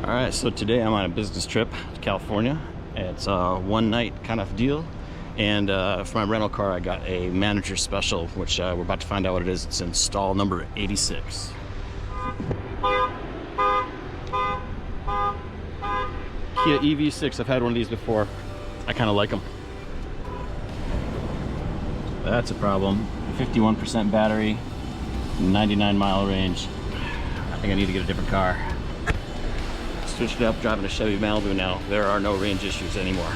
All right, so today I'm on a business trip to California. It's a one-night kind of deal, and for my rental car I got a manager special, which we're about to find out what it is. It's in stall number 86. Kia EV6, I've had one of these before. I kind of like them. That's a problem. 51% battery, 99-mile range. I think I need to get a different car. Switched it up, driving a Chevy Malibu now. There are no range issues anymore.